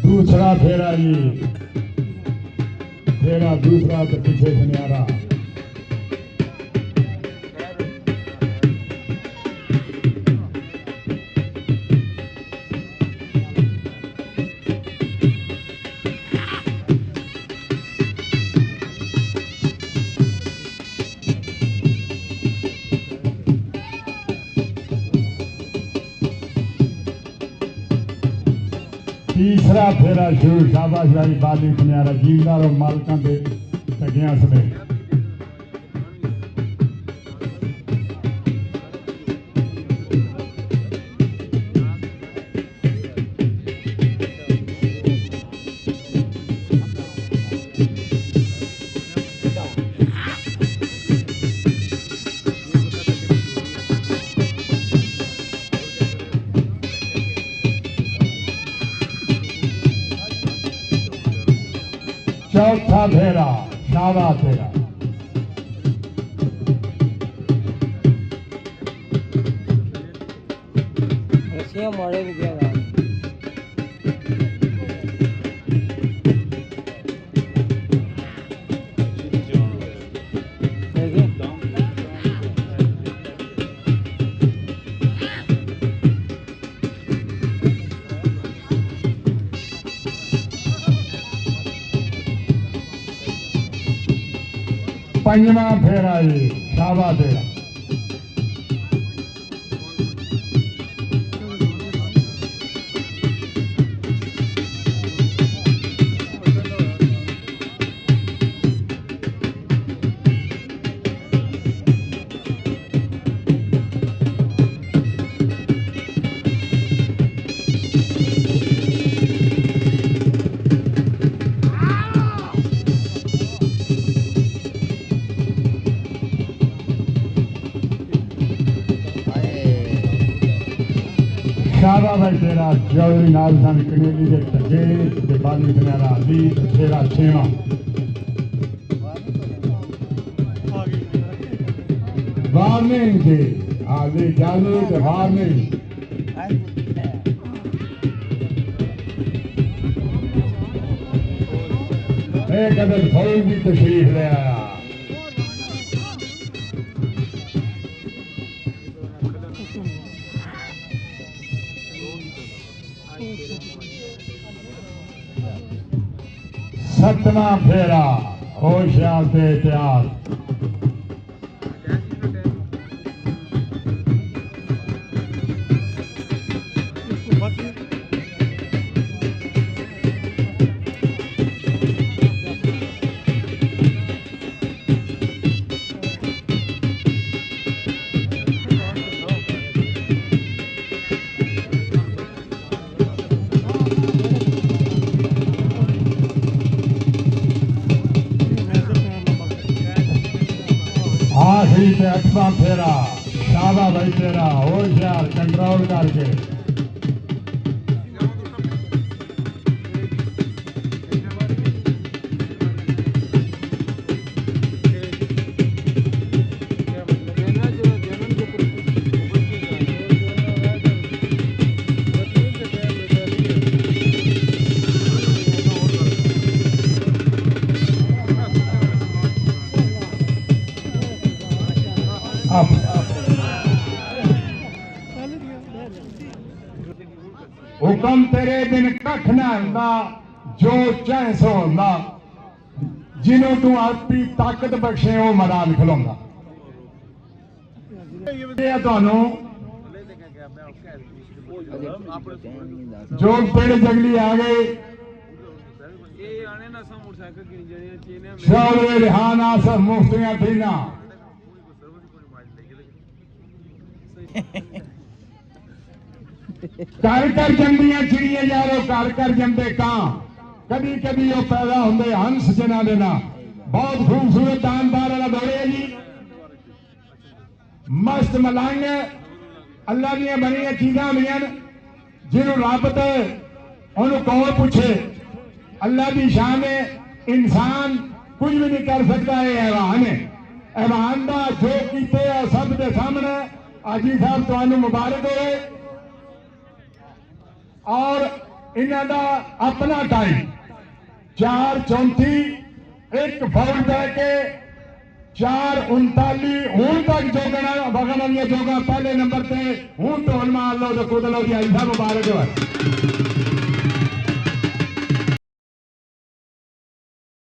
दूसरा फेरा ये फेरा दूसरा तो पीछे से न्यारा तीसरा फेरा शुरू शाबाश भाई बाली सुनियारा जीवदार और मालकां दे टगियां समेत चौथा फेरा शाबा फेरा मारे भी गया पंजवा फेरा ये शाबा फेरा शाबा भाई तेरा चौधरी नाल सन कनेली के टगे ते बाली सुनियारा अली फेरा छेवां वार्निंग दे आगे जाने ते वार्निंग एक अदर फौज की तशरीफ ले आया सतवां फेरा होशियार ते इतिहास आखिरी से 8वां फेरा शाबा भाई तेरा होशियार कंट्रोल करके हुक्म तेरे बिन कख ना हुंदा जो चाहे सो हुंदा ਜਿਹਨੂੰ ਤੂੰ ਆਪਣੀ ਤਾਕਤ ਬਖਸ਼ੇ ਉਹ ਮੈਦਾਨ ਖਿਲਾਉਂਦਾ। ਇਹ ਤੁਹਾਨੂੰ ਜੋ ਪਿੰਡ ਜੰਗਲੀ ਆ ਗਏ ਸ਼ੌਰੇ ਰਿਹਾਨ ਆਸਰ ਮੁਫਤੀਆਂ ਥੀਨਾ ਘਰ ਘਰ ਜੰਮਦੀਆਂ ਚਿੜੀਆਂ ਯਾਰੋ ਘਰ ਘਰ ਜੰਮਦੇ ਕਾਂ ਕਦੀ ਕਦੀ ਉਹ ਪੈਦਾ ਹੁੰਦੇ ਹੰਸ ਜਿਨ੍ਹਾਂ ਦੇ ਨਾਲ ਬਹੁਤ ਖੂਬਸੂਰਤ ਦਾਨਦਾਰ ਵਾਲਾ ਦੌੜੇ ਜੀ ਮਸਤ ਮਲੰਗ ਅੱਲਾ ਦੀਆਂ ਬਣੀਆਂ ਚੀਜ਼ਾਂ ਹੁੰਦੀਆਂ ਜਿਹਨੂੰ ਰੱਬ ਤੇ ਉਹਨੂੰ ਕੌਣ ਪੁੱਛੇ ਅੱਲਾ ਦੀ ਸ਼ਾਨ ਹੈ ਇਨਸਾਨ ਕੁਝ ਵੀ ਨਹੀਂ ਕਰ ਸਕਦਾ ਇਹ ਹੈਵਾਨ ਹੈ हैवान का जो कीते सब के सामने आजी साहब तुहानू मुबारक होवे और इन्हां दा अपना टाइम 4:34 एक फाउल दे के 4:39 हूं तक जोगना वगन वाली जोगा पहले नंबर से हूं तो मान लो तो खुद लो जी आजी साहब मुबारक हो।